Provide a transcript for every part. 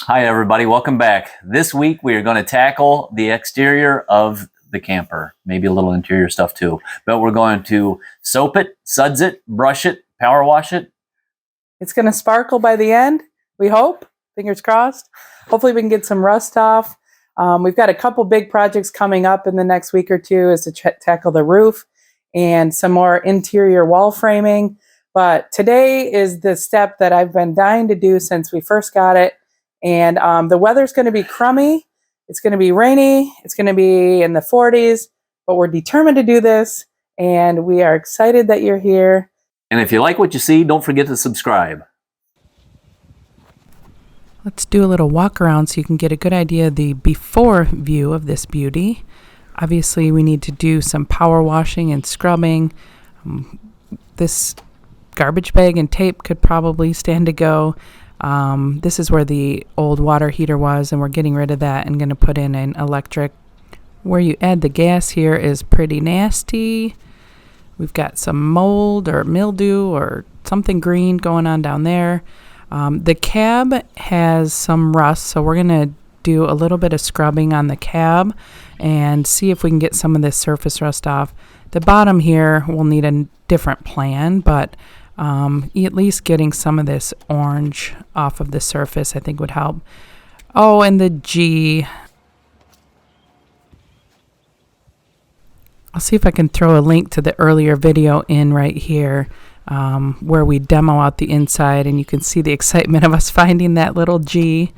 Hi everybody, welcome back. This week we are going to tackle the exterior of the camper, maybe a little interior stuff too, but we're going to soap it, suds it, brush it, power wash it. It's going to sparkle by the end, we hope, fingers crossed. Hopefully we can get some rust off. We've got a couple big projects coming up in the next week or two is to tackle the roof and some more interior wall framing. But today is the step that I've been dying to do since we first got it. And the weather's going to be crummy. It's going to be rainy. It's going to be in the 40s. But we're determined to do this. And we are excited that you're here. And if you like what you see, don't forget to subscribe. Let's do a little walk around so you can get a good idea of the before view of this beauty. Obviously, we need to do some power washing and scrubbing. This garbage bag and tape could probably stand to go. This is where the old water heater was, and we're getting rid of that and going to put in an electric. Where you add the gas here is pretty nasty. We've got some mold or mildew or something green going on down there. The cab has some rust, so we're going to do a little bit of scrubbing on the cab and see if we can get some of this surface rust off. The bottom here will need a different plan, but at least getting some of this orange off of the surface I think would help. Oh, and the G. I'll see if I can throw a link to the earlier video in right here where we demo out the inside and you can see the excitement of us finding that little G.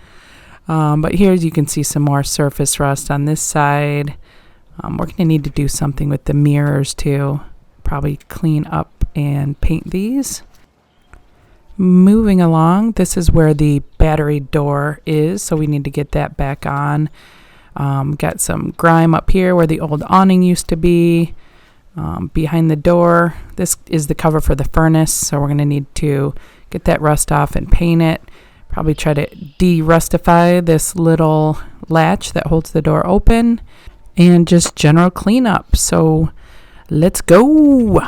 But here you can see some more surface rust on this side. We're going to need to do something with the mirrors too. Probably clean up and paint these. Moving along, this is where the battery door is, so we need to get that back on. Got some grime up here where the old awning used to be. Behind the door, this is the cover for the furnace, so we're going to need to get that rust off and paint it. Probably try to de-rustify this little latch that holds the door open, and just general cleanup. So let's go.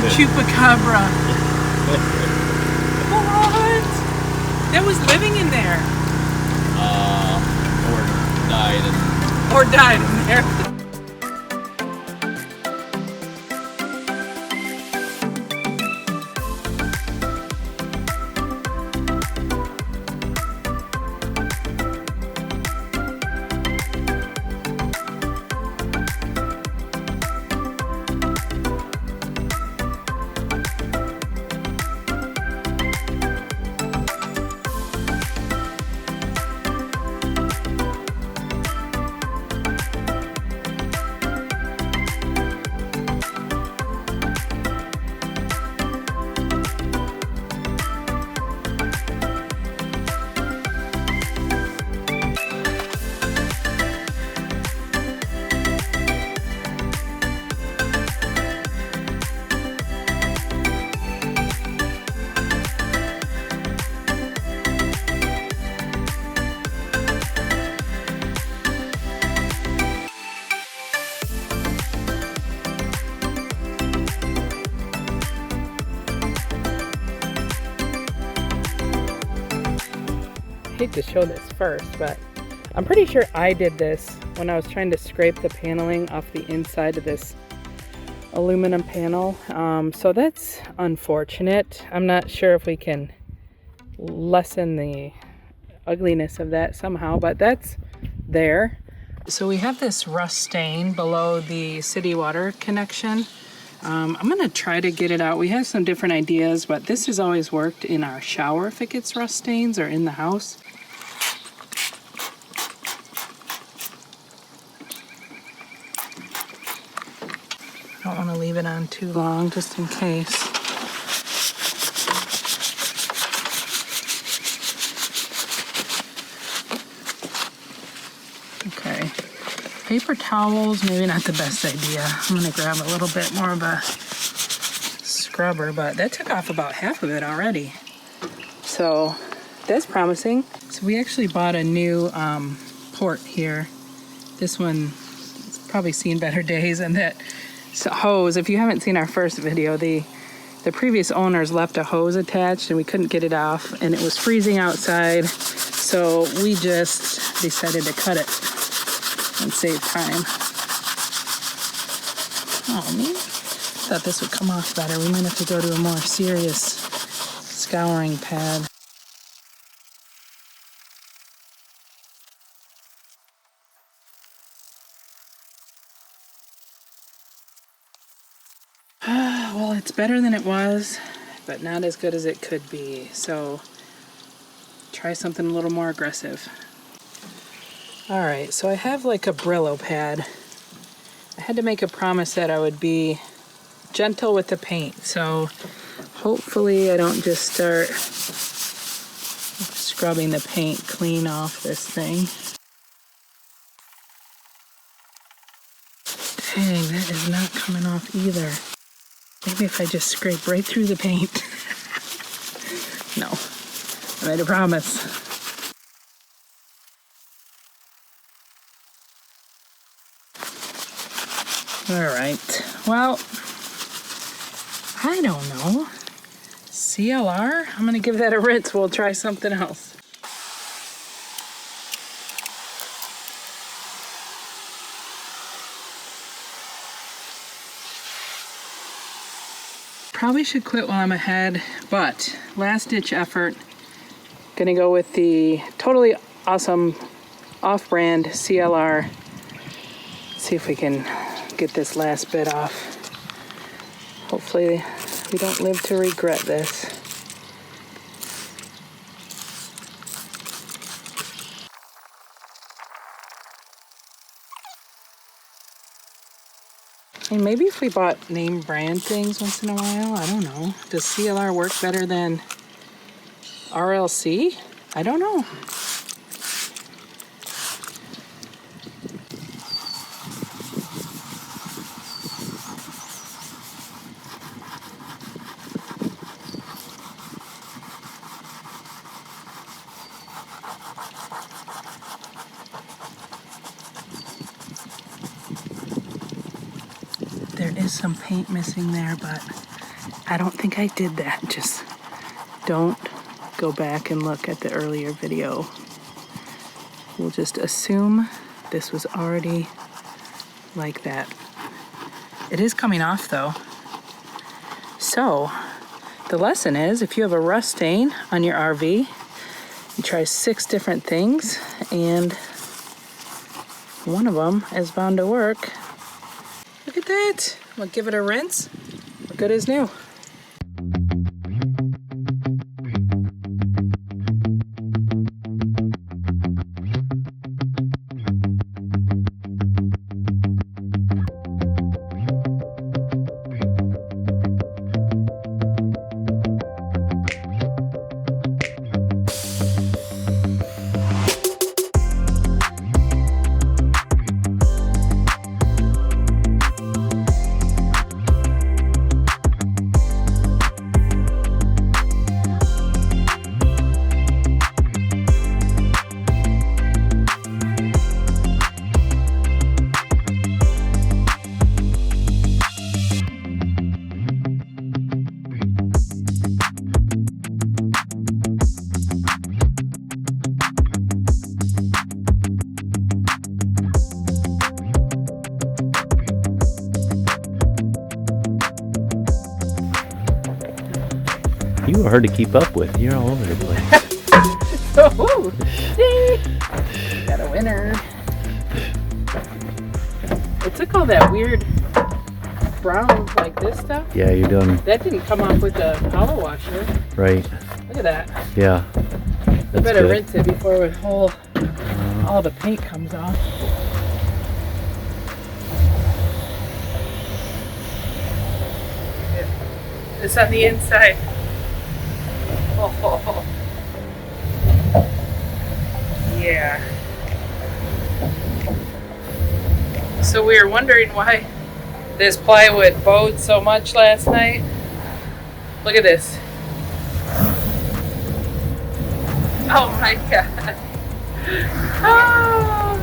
chupacabra. What? That was living in there. Or died in there. I hate to show this first, but I'm pretty sure I did this when I was trying to scrape the paneling off the inside of this aluminum panel. So that's unfortunate. I'm not sure if we can lessen the ugliness of that somehow, but that's there. So we have this rust stain below the city water connection. I'm gonna try to get it out. We have some different ideas, but this has always worked in our shower if it gets rust stains, or in the house. I don't want to leave it on too long, just in case. Okay. Paper towels, maybe not the best idea. I'm going to grab a little bit more of a scrubber, but that took off about half of it already. So that's promising. So we actually bought a new port here. This one's probably seen better days, and that hose, if you haven't seen our first video, the previous owners left a hose attached and we couldn't get it off, and it was freezing outside, so we just decided to cut it and save time. Oh man, thought this would come off better. We might have to go to a more serious scouring pad. Well, it's better than it was, but not as good as it could be. So try something a little more aggressive. All right, so I have like a Brillo pad. I had to make a promise that I would be gentle with the paint. So hopefully I don't just start scrubbing the paint clean off this thing. Dang, that is not coming off either. Maybe if I just scrape right through the paint. No, I made a promise. All right, well, I don't know. CLR? I'm gonna give that a rinse. We'll try something else. Probably should quit while I'm ahead, but last ditch effort. Gonna go with the totally awesome off-brand CLR. See if we can get this last bit off. Hopefully we don't live to regret this. And maybe if we bought name brand things once in a while, I don't know. Does CLR work better than RLC? I don't know. There is some paint missing there, but I don't think I did that. Just don't go back and look at the earlier video. We'll just assume this was already like that. It is coming off though. So the lesson is, if you have a rust stain on your RV, you try 6 different things and one of them is bound to work. Look at that. We'll give it a rinse. We're good as new. You are hard to keep up with. You're all over the place. Oh, got a winner. It took all that weird brown like this stuff. Yeah, you're doing That didn't come off with the power washer. right. Look at that. Yeah. You That's better good. rinse it before all the paint comes off. It's on the inside. Oh. Yeah. So we were wondering why this plywood bowed so much last night. Look at this. Oh my god. Oh.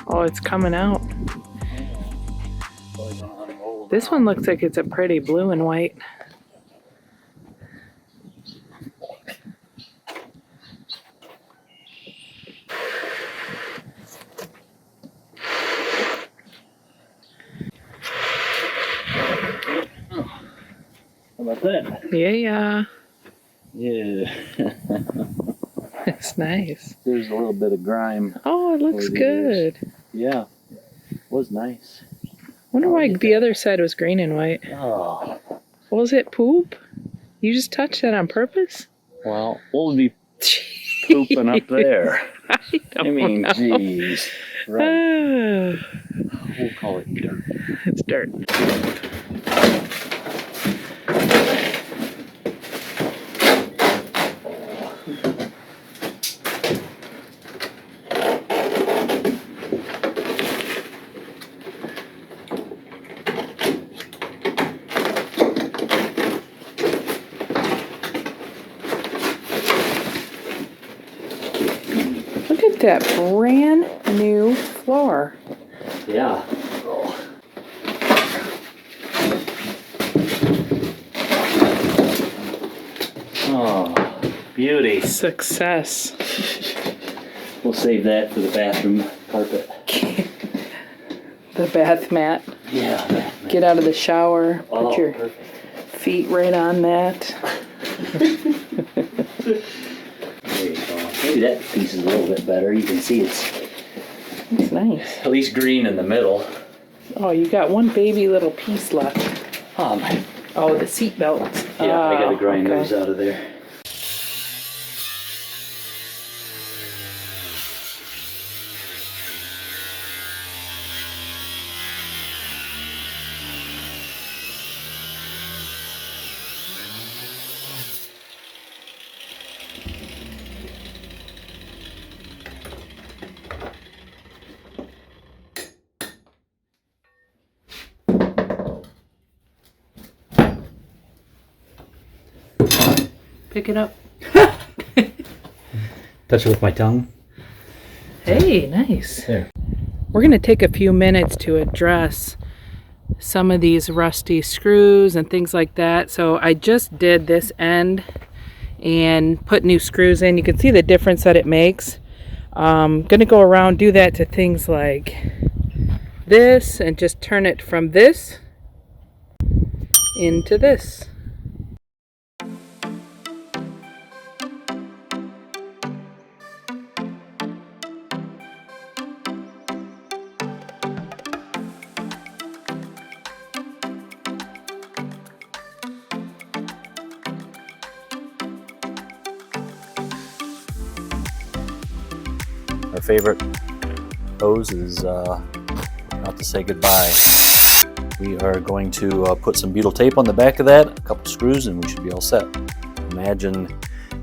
Oh, it's coming out. This one looks like it's a pretty blue and white. How about that? Yeah. Yeah. It's nice. There's a little bit of grime. Oh, it looks over the years. good. Yeah. Was nice. Wonder why the other side was green and white. Oh. Was it poop? You just touched that on purpose? Well, what would be pooping up there? I mean, know. jeez. Right. Ah, We'll call it dirt. it's dirt. Look at that brand new floor. Yeah. Oh, beauty. Success. We'll save that for the bathroom carpet. The bath mat. Yeah. Get out of the shower. Oh, Put your perfect. feet right on that. There you go. Maybe that piece is a little bit better. You can see it's It's nice. at least green in the middle. Oh, you got one baby little piece left. Yeah, Oh, the seat belt. I gotta Oh, grind okay. those out of there. Pick it up. Touch it with my tongue. Hey, nice. There. We're going to take a few minutes to address some of these rusty screws and things like that. So I just did this end and put new screws in. You can see the difference that it makes. I'm going to go around, do that to things like this and just turn it from this into this. Our favorite hose is about to say goodbye. We are going to put some butyl tape on the back of that, a couple screws, and we should be all set. Imagine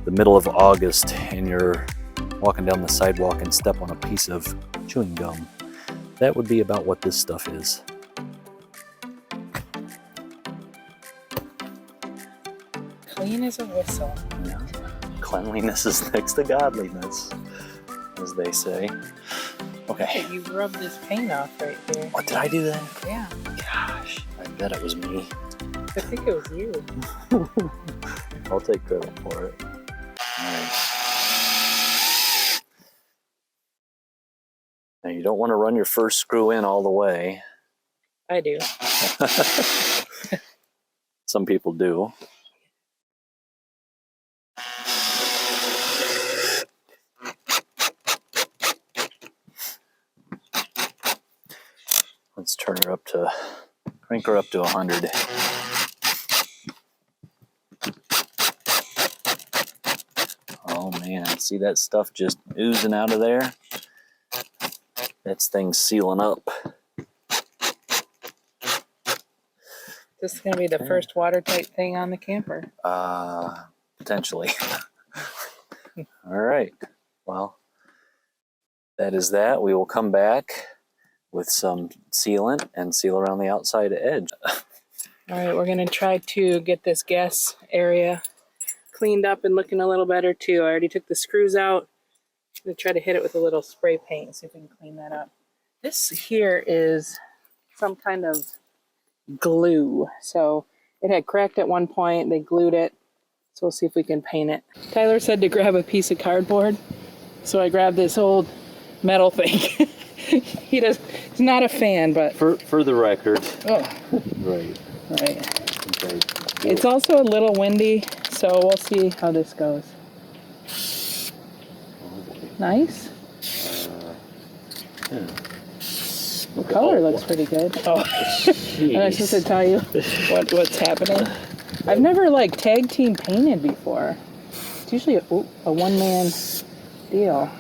the middle of August and you're walking down the sidewalk and step on a piece of chewing gum. That would be about what this stuff is. Clean as a whistle. Yeah. Cleanliness is next to godliness, as they say. Okay. Hey, you rubbed this paint off right there. What, did I do that? Yeah, Gosh, I bet it was me. I think it was you. I'll take credit for it. Alright. Now you don't want to run your first screw in all the way. I do. Some people do. Let's turn her up to, crank her up to 100. Oh man, see that stuff just oozing out of there? That thing's sealing up. This is going to be the first watertight thing on the camper. Potentially. All right. Well, that is that. We will come back with some sealant and seal around the outside edge. All right, we're going to try to get this gas area cleaned up and looking a little better too. I already took the screws out. I'm going to try to hit it with a little spray paint, see if we can clean that up. This here is some kind of glue. So it had cracked at one point. They glued it. So we'll see if we can paint it. Tyler said to grab a piece of cardboard. So I grabbed this old metal thing. He's not a fan, but For the record. oh, Right. right. Okay. It's also a little windy, so we'll see how this goes. Nice. Yeah. The color looks pretty good. Oh, am I supposed to tell you what's happening? I've never like tag team painted before. It's usually a one-man deal.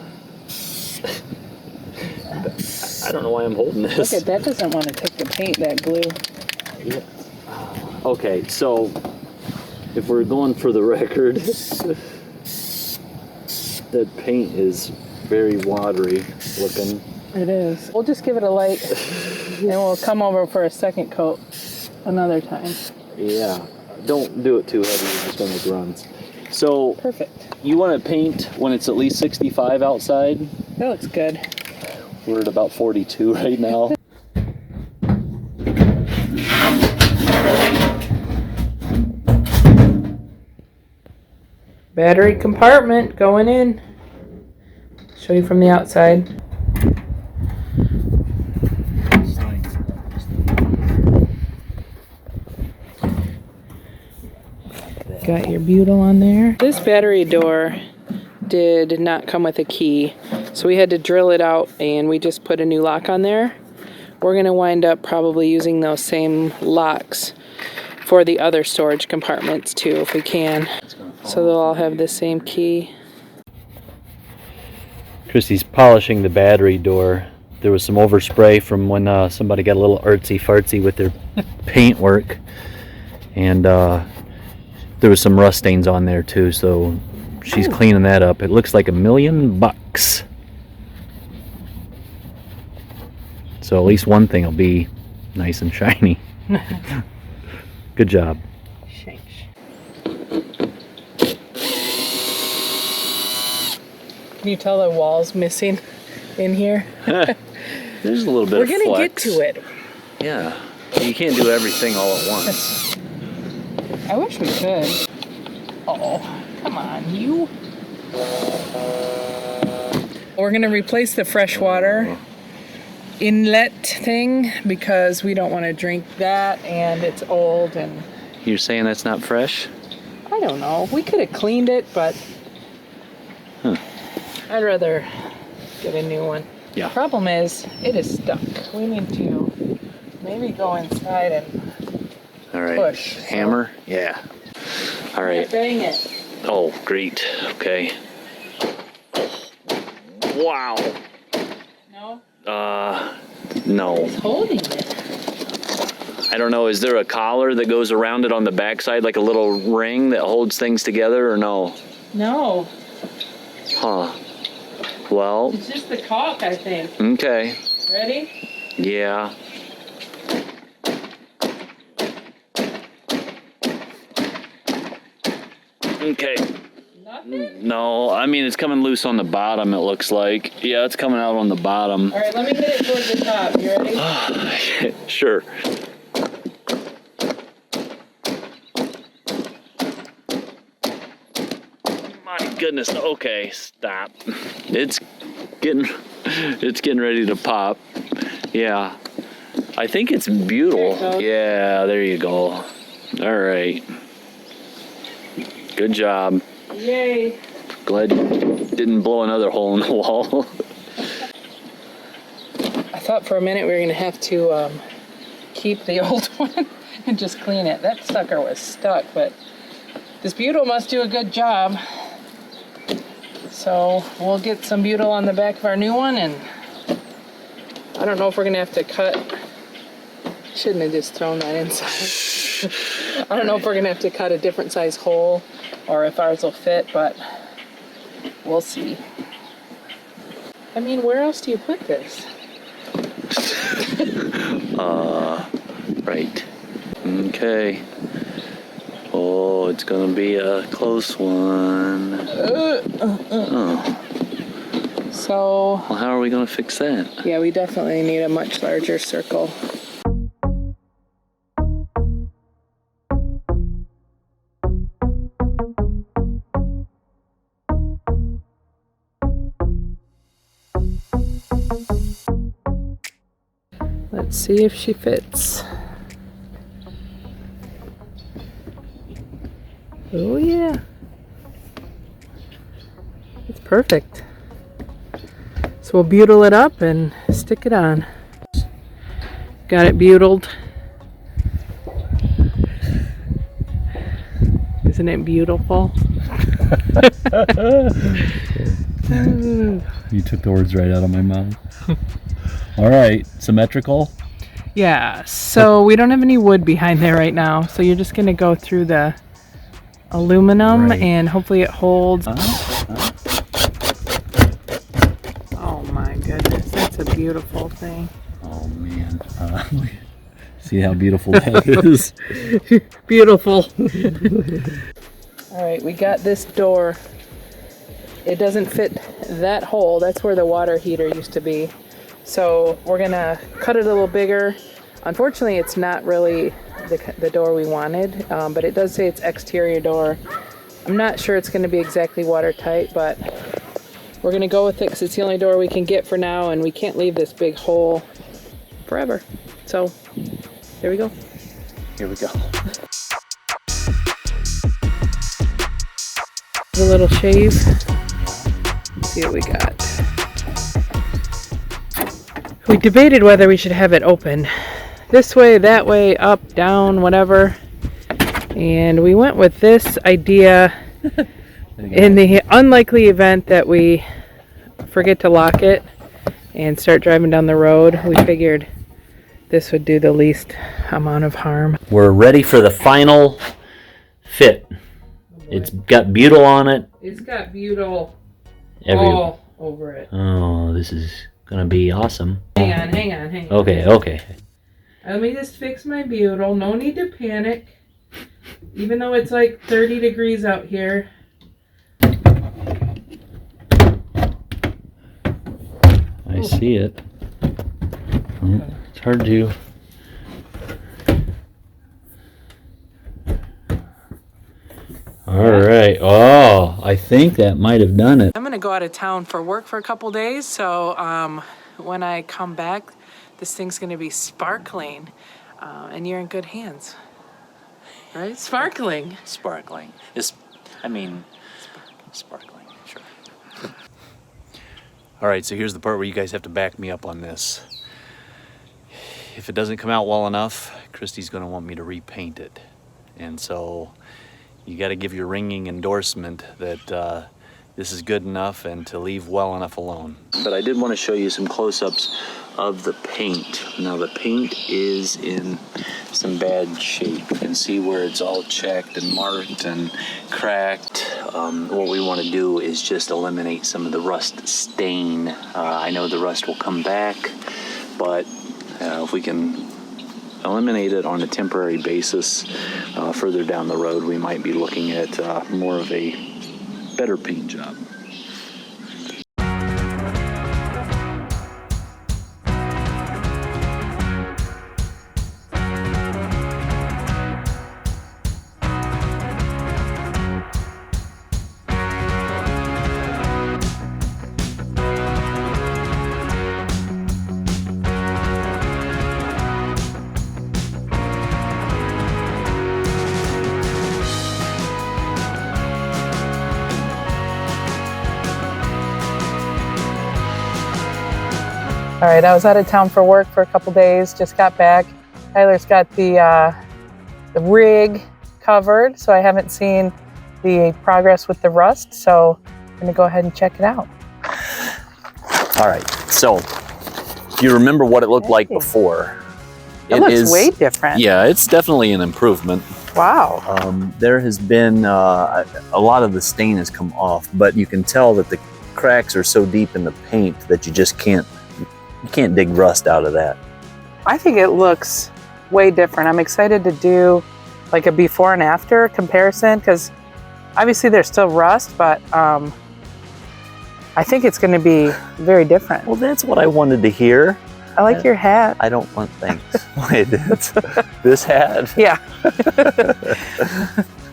I don't know why I'm holding this. Look at that, doesn't want to take the paint, that glue. Yeah. Okay, so if we're going for the record, that paint is very watery looking. It is. We'll just give it a light and we'll come over for a second coat another time. Yeah, don't do it too heavy, you're just gonna make runs. So Perfect. you want to paint when it's at least 65 outside? That looks good. We're at about 42 right now. Battery compartment going in. Show you from the outside. Got your butyl on there. This battery door did not come with a key, so we had to drill it out and we just put a new lock on there. We're going to wind up probably using those same locks for the other storage compartments too, if we can. So they'll all have the same key. Christy's polishing the battery door. There was some overspray from when somebody got a little artsy-fartsy with their paint work. And there was some rust stains on there too, so she's cleaning that up. It looks like $1 million. So at least one thing will be nice and shiny. Good job. Can you tell the wall's missing in here? There's a little bit We're of gonna flex. get to it. Yeah. You can't do everything all at once. I wish we could. Oh, come on, you. We're gonna replace the freshwater inlet thing because we don't want to drink that, and it's old, and You're saying that's not fresh? I don't know. We could have cleaned it, but I'd rather get a new one. Yeah. Problem is, it is stuck. We need to maybe go inside and All right. push. Hammer? Yeah. All right. Bang it. Oh, great. Okay. Wow. No? No. It's holding it. I don't know. Is there a collar that goes around it on the backside, like a little ring that holds things together, or no? No. Huh. Well, It's just the caulk, I think. okay. Ready? Yeah. Okay. Nothing? No, I mean, it's coming loose on the bottom, it looks like. Yeah, it's coming out on the bottom. All right, let me hit it towards the top. You ready? Sure. My goodness. Okay, stop. It's getting ready to pop. Yeah. I think it's butyl. There it goes. Yeah, there you go. All right. Good job. Yay. Glad you didn't blow another hole in the wall. I thought for a minute we were going to have to keep the old one and just clean it. That sucker was stuck, but this butyl must do a good job. So we'll get some butyl on the back of our new one, and I don't know if we're going to have to cut. Shouldn't have just thrown that inside. I don't know if we're going to have to cut a different size hole or if ours will fit, but we'll see. I mean, where else do you put this? Right. Okay. Oh, it's gonna be a close one. Oh. So, Well, how are we gonna fix that? yeah, we definitely need a much larger circle. Let's see if she fits. Oh yeah. It's perfect. So we'll butyl it up and stick it on. Got it butyled. Isn't it beautiful? You took the words right out of my mouth. All right, symmetrical. Yeah, so we don't have any wood behind there right now, so you're just gonna go through the aluminum Right. and hopefully it holds. Oh my goodness, that's a beautiful thing. Oh man, see how beautiful that is. Beautiful. All right, we got this door. It doesn't fit that hole. That's where the water heater used to be. So we're gonna cut it a little bigger. Unfortunately, it's not really the door we wanted, but it does say it's exterior door. I'm not sure it's gonna be exactly watertight, but we're gonna go with it because it's the only door we can get for now, and we can't leave this big hole forever. So here we go. Here we go. A little shave. Let's see what we got. We debated whether we should have it open this way, that way, up, down, whatever. And we went with this idea in the unlikely event that we forget to lock it and start driving down the road. We figured this would do the least amount of harm. We're ready for the final fit. It's got butyl on it. It's got butyl All over it. Oh, this is gonna be awesome. Hang on. Okay. Let me just fix my butyl. No need to panic. Even though it's like 30 degrees out here. see it. It's hard to. All right. Oh, I think that might have done it. I'm gonna go out of town for work for a couple days, so when I come back, this thing's gonna be sparkling, and you're in good hands, right? Sparkling. Sparkling. Sparkling. Sure. All right. So here's the part where you guys have to back me up on this. If it doesn't come out well enough, Christy's going to want me to repaint it, and so you got to give your ringing endorsement that this is good enough and to leave well enough alone. But I did want to show you some close-ups of the paint. Now the paint is in some bad shape. You can see where it's all checked and marked and cracked. What we want to do is just eliminate some of the rust stain. I know the rust will come back, but if we can eliminate it on a temporary basis, further down the road, we might be looking at more of a better paint job. All right, I was out of town for work for a couple days, just got back. Tyler's got the rig covered, so I haven't seen the progress with the rust, so I'm gonna go ahead and check it out. All right, so if you remember what it looked like before, It looks way different. Yeah, it's definitely an improvement. Wow. There has been a lot of the stain has come off, but you can tell that the cracks are so deep in the paint that you just can't dig rust out of that. I think it looks way different. I'm excited to do like a before and after comparison because obviously there's still rust, but I think it's going to be very different. Well, that's what I wanted to hear. I like your hat. I don't want thanks. Wait, this hat? Yeah.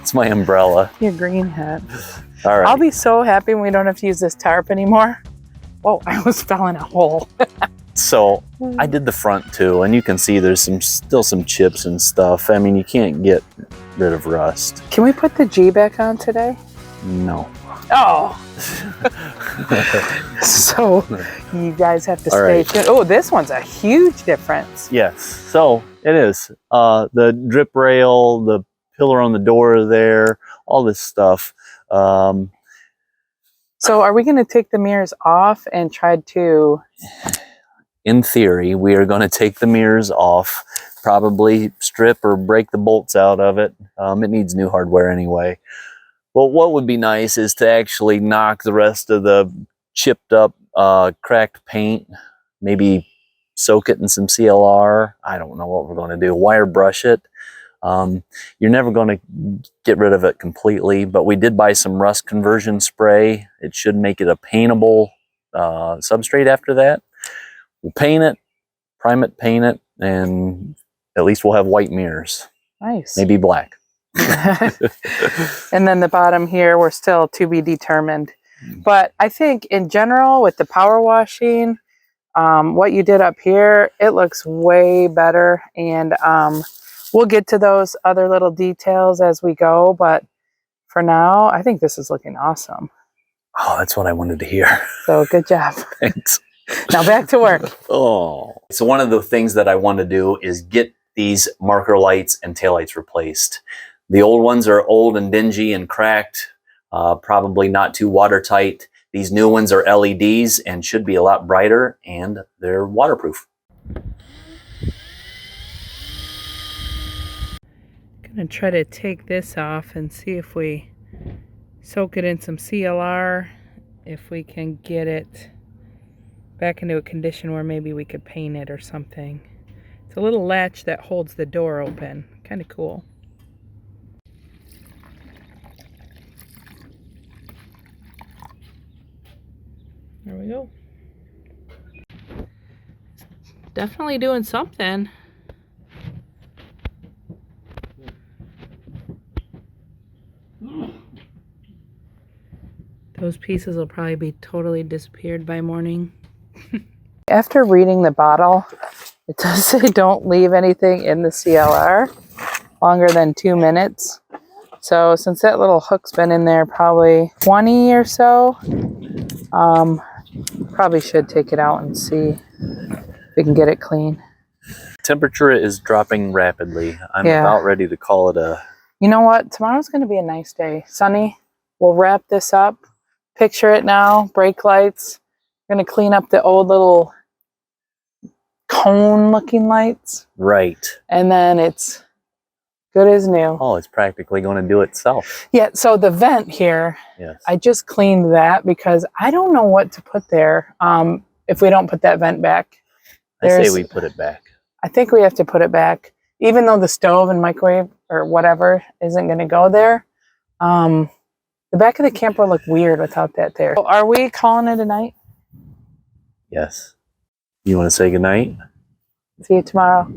It's my umbrella. Your green hat. All right. I'll be so happy when we don't have to use this tarp anymore. Whoa, I almost fell in a hole. So I did the front too, and you can see there's still some chips and stuff. I mean, you can't get rid of rust. Can we put the G back on today? No. Oh. So you guys have to All stay right. tuned. Oh, this one's a huge difference. Yes, so it is. The drip rail, the pillar on the door there, all this stuff. So are we going to take the mirrors off and try to... In theory, we are going to take the mirrors off, probably strip or break the bolts out of it. It needs new hardware anyway. But what would be nice is to actually knock the rest of the chipped up, cracked paint, maybe soak it in some CLR. I don't know what we're going to do. Wire brush it. You're never going to get rid of it completely, but we did buy some rust conversion spray. It should make it a paintable substrate after that. We'll paint it, prime it, paint it, and at least we'll have white mirrors. Nice. Maybe black. And then the bottom here, we're still to be determined. But I think in general, with the power washing, what you did up here, it looks way better. And we'll get to those other little details as we go. But for now, I think this is looking awesome. Oh, that's what I wanted to hear. So good job. Thanks. Now back to work. Oh. So one of the things that I want to do is get these marker lights and taillights replaced. The old ones are old and dingy and cracked, probably not too watertight. These new ones are LEDs and should be a lot brighter, and they're waterproof. Gonna try to take this off and see if we soak it in some CLR, if we can get it back into a condition where maybe we could paint it or something. It's a little latch that holds the door open. Kind of cool. There we go. definitely doing something. Those pieces will probably be totally disappeared by morning. After reading the bottle, it does say don't leave anything in the CLR longer than 2 minutes. So since that little hook's been in there probably 20 or so, probably should take it out and see if we can get it clean. Temperature is dropping rapidly. I'm Yeah. about ready to call it a... You know what? Tomorrow's going to be a nice day. Sunny. We'll wrap this up. Picture it now. Brake lights. We're going to clean up the old little cone looking lights. Right. And then it's good as new. Oh, it's practically going to do itself. Yeah, so the vent here, Yes. I just cleaned that because I don't know what to put there if we don't put that vent back. I say we put it back. I think we have to put it back. Even though the stove and microwave or whatever isn't going to go there. The back of the camper looked weird without that there. So are we calling it a night? Yes. You want to say goodnight? See you tomorrow.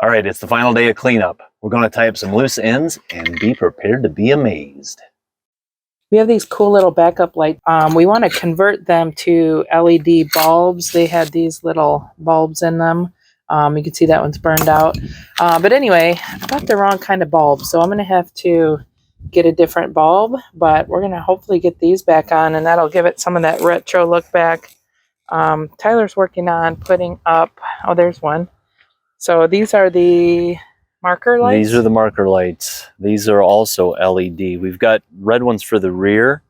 All right, it's the final day of cleanup. We're going to tie up some loose ends and be prepared to be amazed. We have these cool little backup lights. We want to convert them to LED bulbs. They had these little bulbs in them. You can see that one's burned out. But anyway, I got the wrong kind of bulb, so I'm going to have to get a different bulb. But we're going to hopefully get these back on, and that'll give it some of that retro look back. Tyler's working on putting up... Oh, there's one. So these are the marker lights? These are the marker lights. These are also LED. We've got red ones for the rear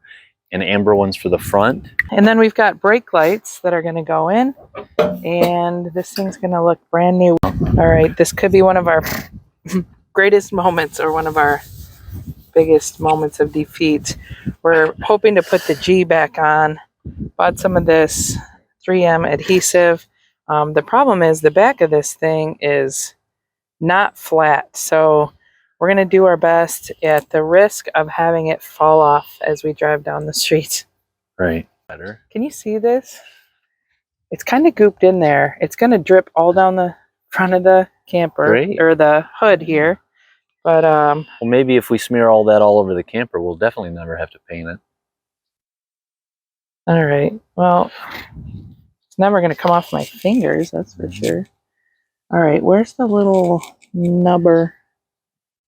and amber ones for the front. And then we've got brake lights that are going to go in. And this thing's going to look brand new. All right, this could be one of our greatest moments or one of our biggest moments of defeat. We're hoping to put the G back on. Bought some of this 3M adhesive. The problem is the back of this thing is not flat. So we're going to do our best at the risk of having it fall off as we drive down the street. Right. Better. Can you see this? It's kind of gooped in there. It's going to drip all down the front of the camper. Great. Or the hood here. But well, maybe if we smear all that all over the camper, we'll definitely never have to paint it. All right. Well, it's never going to come off my fingers, that's for sure. All right, where's the little nubber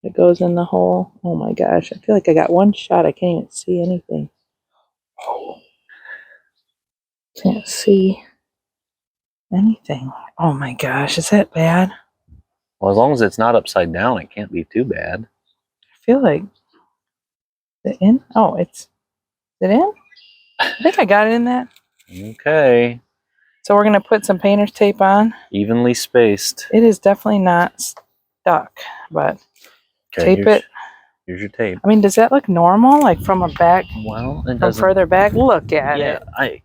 that goes in the hole? Oh my gosh, I feel like I got one shot. I can't even see anything. Oh, can't see anything. Oh my gosh, is that bad? Well, as long as it's not upside down, it can't be too bad. I feel like the in. Oh, is it in? I think I got it in that. Okay. So we're going to put some painter's tape on. Evenly spaced. It is definitely not stuck, but Okay, tape it. Here's your tape. I mean, does that look normal? Like from a back, Well, it from doesn't. further back? Look at Yeah, it.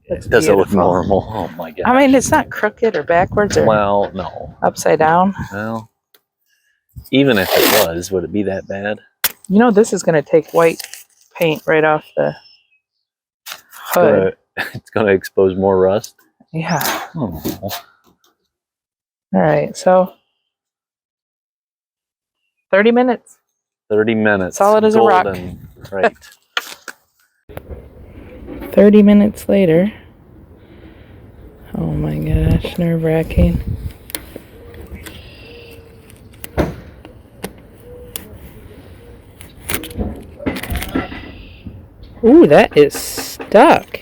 it doesn't look beautiful. normal. Oh my god. I mean, it's not crooked or backwards or Well, no. upside down. Well, even if it was, would it be that bad? You know, this is going to take white paint right off the hood. It's going to expose more rust. Yeah. Oh. All right. So 30 minutes. 30 minutes. Solid as a rock. Golden. Right. 30 minutes later. Oh my gosh, nerve-wracking. Ooh, that is stuck.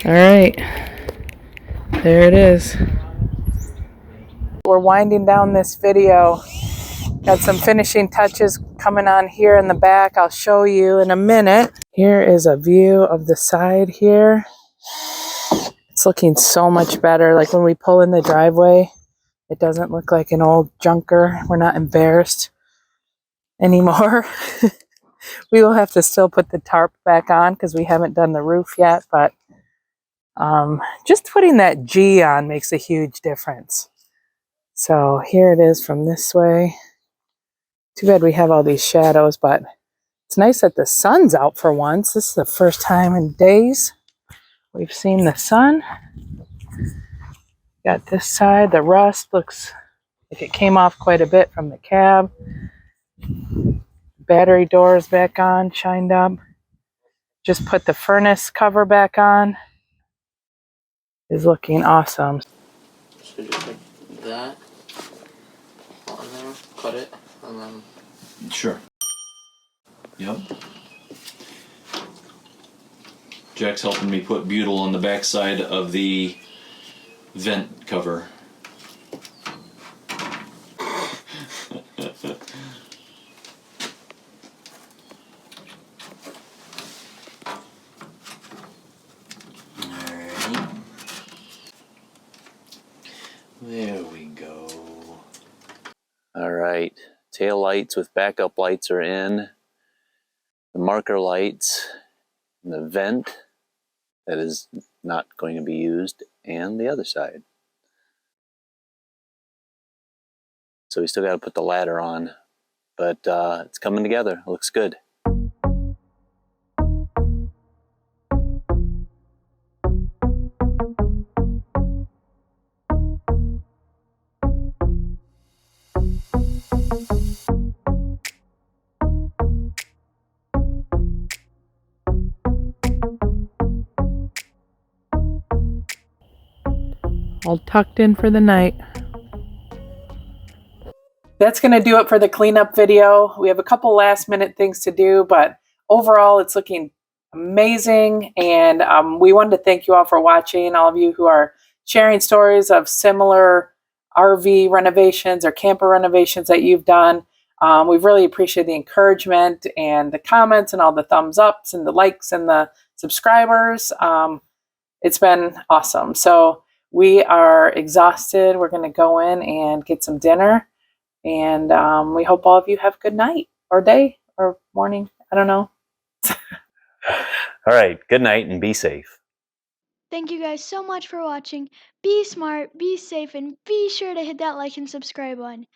All right. There it is. We're winding down this video. Got some finishing touches coming on here in the back. I'll show you in a minute. Here is a view of the side here. It's looking so much better. Like when we pull in the driveway, it doesn't look like an old junker. We're not embarrassed anymore. We will have to still put the tarp back on because we haven't done the roof yet, but just putting that G on makes a huge difference. So here it is from this way. Too bad we have all these shadows, but it's nice that the sun's out for once. This is the first time in days we've seen the sun. Got this side. The rust looks like it came off quite a bit from the cab. Battery doors back on, shined up. Just put the furnace cover back on. Is looking awesome. So just like that on there, cut it, and then Sure. Yep. Jack's helping me put butyl on the backside of the vent cover. alright. There we go. All right, tail lights with backup lights are in. The marker lights, and the vent that is not going to be used, and the other side. So we still got to put the ladder on, but it's coming together. It looks good. All tucked in for the night. That's going to do it for the cleanup video. We have a couple last minute things to do, but overall it's looking amazing. And we wanted to thank you all for watching, all of you who are sharing stories of similar RV renovations or camper renovations that you've done. We've really appreciated the encouragement and the comments and all the thumbs ups and the likes and the subscribers. It's been awesome. So we are exhausted. We're going to go in and get some dinner. And we hope all of you have a good night or day or morning. I don't know. All right, good night and be safe. Thank you guys so much for watching. Be smart, be safe, and be sure to hit that like and subscribe button.